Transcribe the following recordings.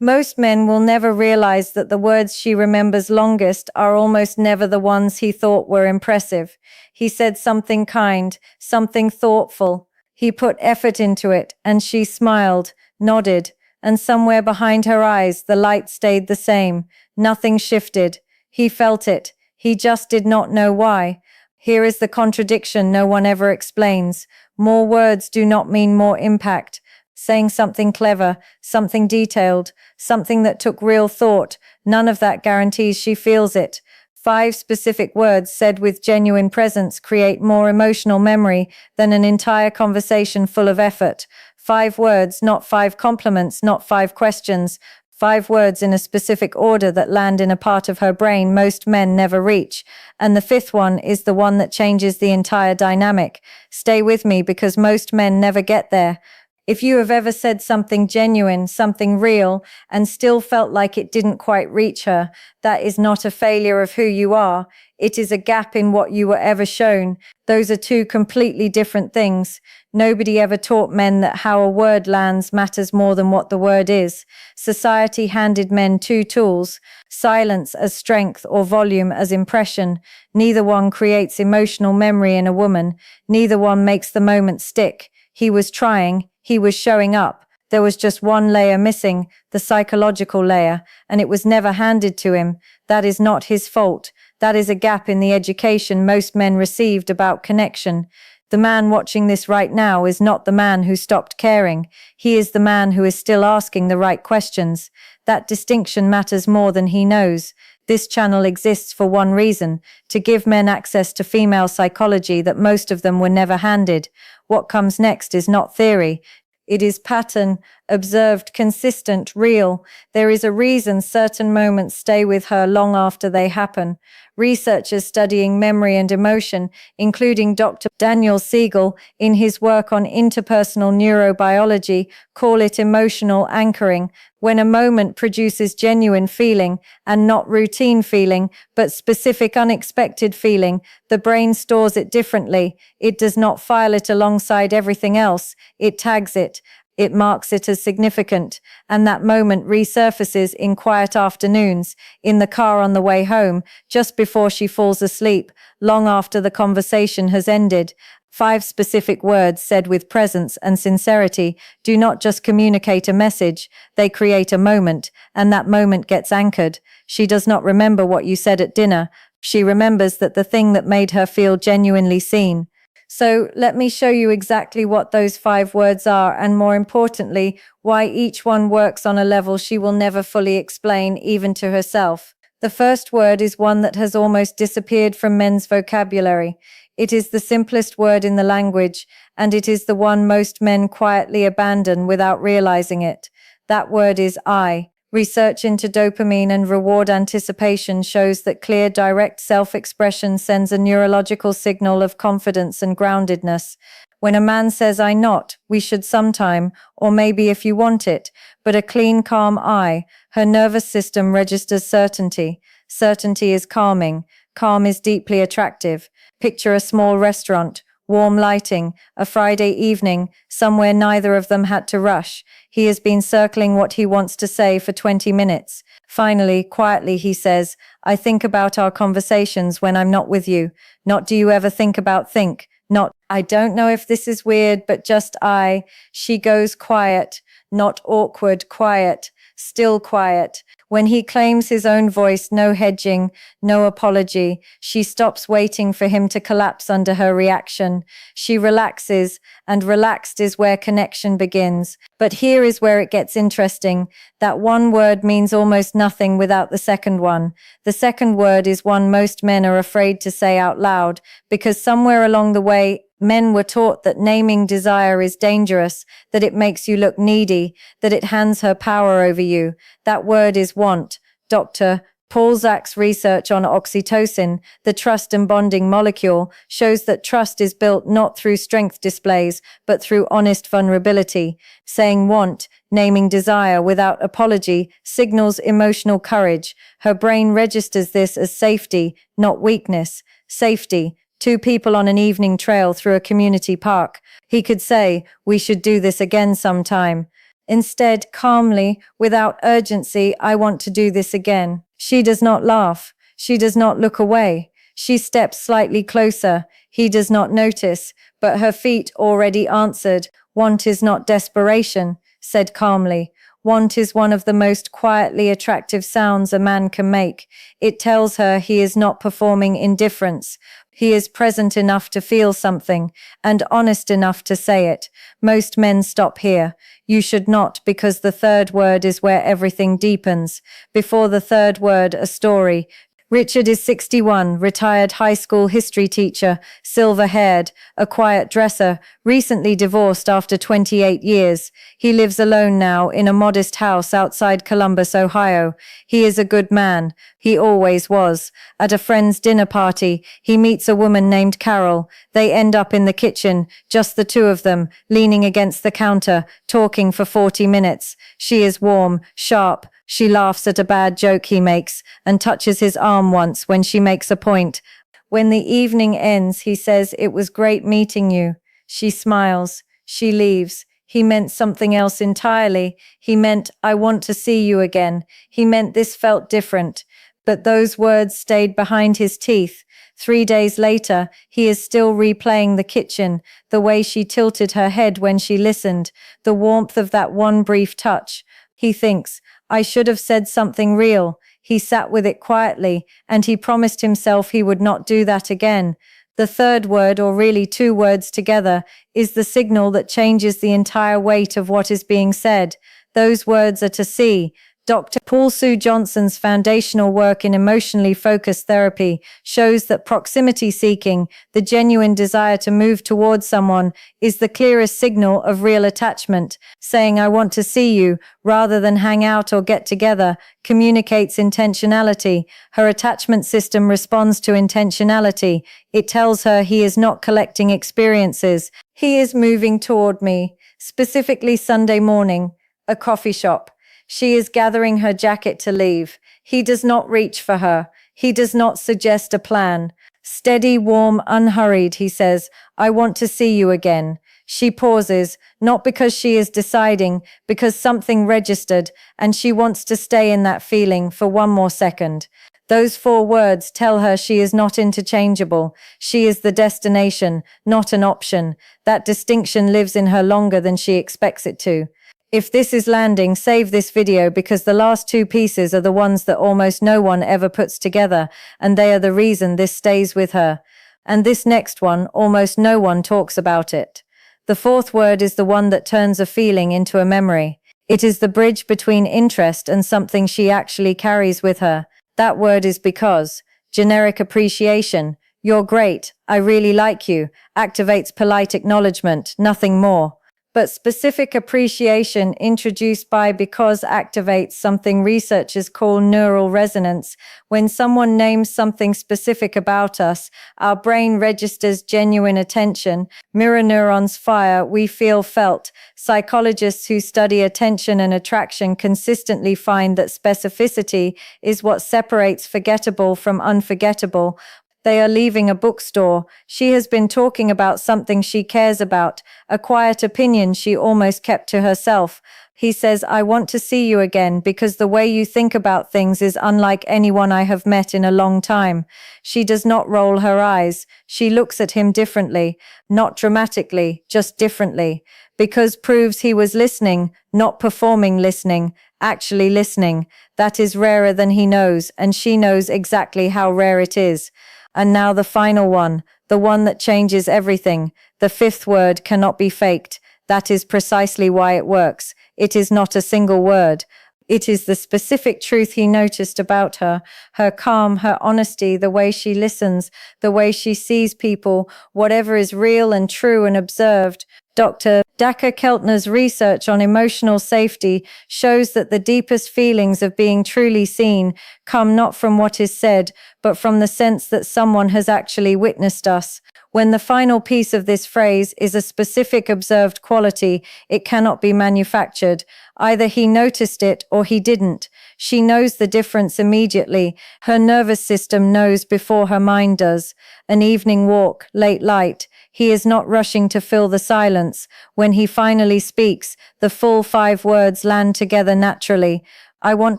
Most men will never realize that the words she remembers longest are almost never the ones he thought were impressive. He said something kind, something thoughtful. He put effort into it, and she smiled, nodded, and somewhere behind her eyes the light stayed the same. Nothing shifted. He felt it. He just did not know why. Here is the contradiction no one ever explains. More words do not mean more impact. Saying something clever, something detailed, something that took real thought, none of that guarantees she feels it. 5 specific words said with genuine presence create more emotional memory than an entire conversation full of effort. 5 words, not 5 compliments, not 5 questions. 5 words in a specific order that land in a part of her brain most men never reach. And the 5th one is the one that changes the entire dynamic. Stay with me because most men never get there. If you have ever said something genuine, something real, and still felt like it didn't quite reach her, that is not a failure of who you are. It is a gap in what you were ever shown. Those are 2 completely different things. Nobody ever taught men that how a word lands matters more than what the word is. Society handed men 2 tools, silence as strength or volume as impression. Neither one creates emotional memory in a woman. Neither one makes the moment stick. He was trying. He was showing up. There was just one layer missing, the psychological layer, and it was never handed to him. That is not his fault. That is a gap in the education most men received about connection. The man watching this right now is not the man who stopped caring. He is the man who is still asking the right questions. That distinction matters more than he knows. This channel exists for one reason, to give men access to female psychology that most of them were never handed. What comes next is not theory. It is pattern, observed, consistent, real. There is a reason certain moments stay with her long after they happen. Researchers studying memory and emotion, including Dr. Daniel Siegel in his work on interpersonal neurobiology, call it emotional anchoring. When a moment produces genuine feeling, and not routine feeling, but specific unexpected feeling, the brain stores it differently. It does not file it alongside everything else. It tags it. It marks it as significant, and that moment resurfaces in quiet afternoons, in the car on the way home, just before she falls asleep, long after the conversation has ended. 5 specific words said with presence and sincerity do not just communicate a message, they create a moment, and that moment gets anchored. She does not remember what you said at dinner. She remembers that the thing that made her feel genuinely seen. So let me show you exactly what those 5 words are, and more importantly, why each one works on a level she will never fully explain, even to herself. The first word is one that has almost disappeared from men's vocabulary. It is the simplest word in the language, and it is the one most men quietly abandon without realizing it. That word is I. Research into dopamine and reward anticipation shows that clear, direct self-expression sends a neurological signal of confidence and groundedness. When a man says, "I not," we should sometime, or maybe if you want it, but a clean, calm I, her nervous system registers certainty. Certainty is calming. Calm is deeply attractive. Picture a small restaurant, warm lighting, a Friday evening, somewhere neither of them had to rush. He has been circling what he wants to say for 20 minutes. Finally, quietly, he says, "I think about our conversations when I'm not with you. Not do you ever think about think. Not, I don't know if this is weird, but just I." She goes quiet, not awkward, quiet, still quiet. When he claims his own voice, no hedging, no apology. She stops waiting for him to collapse under her reaction. She relaxes, and relaxed is where connection begins. But here is where it gets interesting. That one word means almost nothing without the second one. The second word is one most men are afraid to say out loud, because somewhere along the way, men were taught that naming desire is dangerous, that it makes you look needy, that it hands her power over you. That word is want. Dr. Paul Zach's research on oxytocin, the trust and bonding molecule, shows that trust is built not through strength displays, but through honest vulnerability. Saying want, naming desire without apology, signals emotional courage. Her brain registers this as safety, not weakness. Safety. 2 people on an evening trail through a community park. He could say, "We should do this again sometime." Instead, calmly, without urgency, I want to do this again. She does not laugh. She does not look away. She steps slightly closer. He does not notice, but her feet already answered. Want is not desperation, said calmly. Want is one of the most quietly attractive sounds a man can make. It tells her he is not performing indifference. He is present enough to feel something, and honest enough to say it. Most men stop here. You should not, because the third word is where everything deepens. Before the third word, a story. Richard is 61, retired high school history teacher, silver-haired, a quiet dresser, recently divorced after 28 years. He lives alone now in a modest house outside Columbus, Ohio. He is a good man. He always was. At a friend's dinner party, he meets a woman named Carol. They end up in the kitchen, just the two of them, leaning against the counter, talking for 40 minutes. She is warm, sharp. She laughs at a bad joke he makes and touches his arm once when she makes a point. When the evening ends, he says, "It was great meeting you." She smiles. She leaves. He meant something else entirely. He meant, "I want to see you again." He meant this felt different. But those words stayed behind his teeth. 3 days later, he is still replaying the kitchen, the way she tilted her head when she listened, the warmth of that one brief touch. He thinks, I should have said something real. He sat with it quietly, and he promised himself he would not do that again. The third word, or really two words together, is the signal that changes the entire weight of what is being said. Those words are to see. Dr. Paul Sue Johnson's foundational work in emotionally focused therapy shows that proximity seeking, the genuine desire to move towards someone, is the clearest signal of real attachment. Saying "I want to see you," rather than "hang out" or "get together," communicates intentionality. Her attachment system responds to intentionality. It tells her he is not collecting experiences. He is moving toward me. Specifically Sunday morning, a coffee shop. She is gathering her jacket to leave. He does not reach for her. He does not suggest a plan. Steady, warm, unhurried, he says, "I want to see you again." She pauses, not because she is deciding, because something registered, and she wants to stay in that feeling for one more second. Those 4 words tell her she is not interchangeable. She is the destination, not an option. That distinction lives in her longer than she expects it to. If this is landing, save this video, because the last 2 pieces are the ones that almost no one ever puts together, and they are the reason this stays with her. And this next one, almost no one talks about it. The 4th word is the one that turns a feeling into a memory. It is the bridge between interest and something she actually carries with her. That word is because. Generic appreciation. "You're great. I really like you," activates polite acknowledgement, nothing more. But specific appreciation, introduced by because, activates something researchers call neural resonance. When someone names something specific about us, our brain registers genuine attention. Mirror neurons fire, we feel felt. Psychologists who study attention and attraction consistently find that specificity is what separates forgettable from unforgettable. They are leaving a bookstore. She has been talking about something she cares about, a quiet opinion she almost kept to herself. He says, "I want to see you again because the way you think about things is unlike anyone I have met in a long time." She does not roll her eyes. She looks at him differently, not dramatically, just differently. Because proves he was listening, not performing listening, actually listening. That is rarer than he knows, and she knows exactly how rare it is. And now the final one, the one that changes everything. The 5th word cannot be faked. That is precisely why it works. It is not a single word. It is the specific truth he noticed about her, her calm, her honesty, the way she listens, the way she sees people, whatever is real and true and observed. Dr. Daka Keltner's research on emotional safety shows that the deepest feelings of being truly seen come not from what is said, but from the sense that someone has actually witnessed us. When the final piece of this phrase is a specific observed quality, it cannot be manufactured. Either he noticed it or he didn't. She knows the difference immediately. Her nervous system knows before her mind does. An evening walk, late light. He is not rushing to fill the silence. When he finally speaks, the full 5 words land together naturally. I want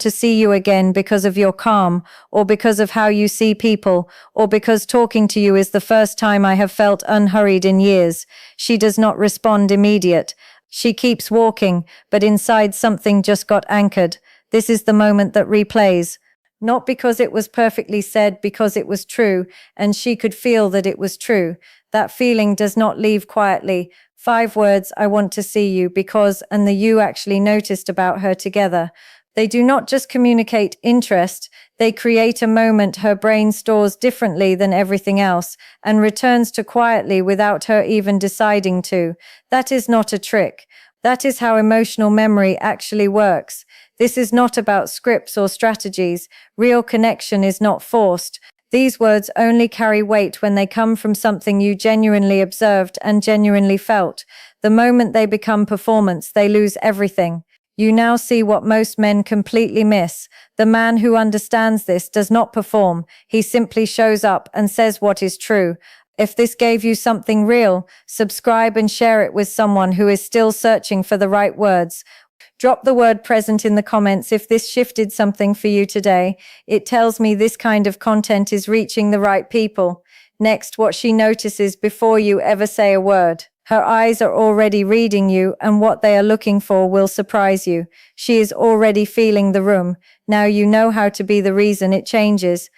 to see you again because of your calm, or because of how you see people, or because talking to you is the first time I have felt unhurried in years. She does not respond immediate. She keeps walking, but inside something just got anchored. This is the moment that replays. Not because it was perfectly said, because it was true, and she could feel that it was true. That feeling does not leave quietly. 5 words, I want to see you, because, and the you actually noticed about her together. They do not just communicate interest, they create a moment her brain stores differently than everything else and returns to quietly without her even deciding to. That is not a trick. That is how emotional memory actually works. This is not about scripts or strategies. Real connection is not forced. These words only carry weight when they come from something you genuinely observed and genuinely felt. The moment they become performance, they lose everything. You now see what most men completely miss. The man who understands this does not perform. He simply shows up and says what is true. If this gave you something real, subscribe and share it with someone who is still searching for the right words. Drop the word present in the comments if this shifted something for you today. It tells me this kind of content is reaching the right people. Next, what she notices before you ever say a word. Her eyes are already reading you, and what they are looking for will surprise you. She is already feeling the room. Now you know how to be the reason it changes.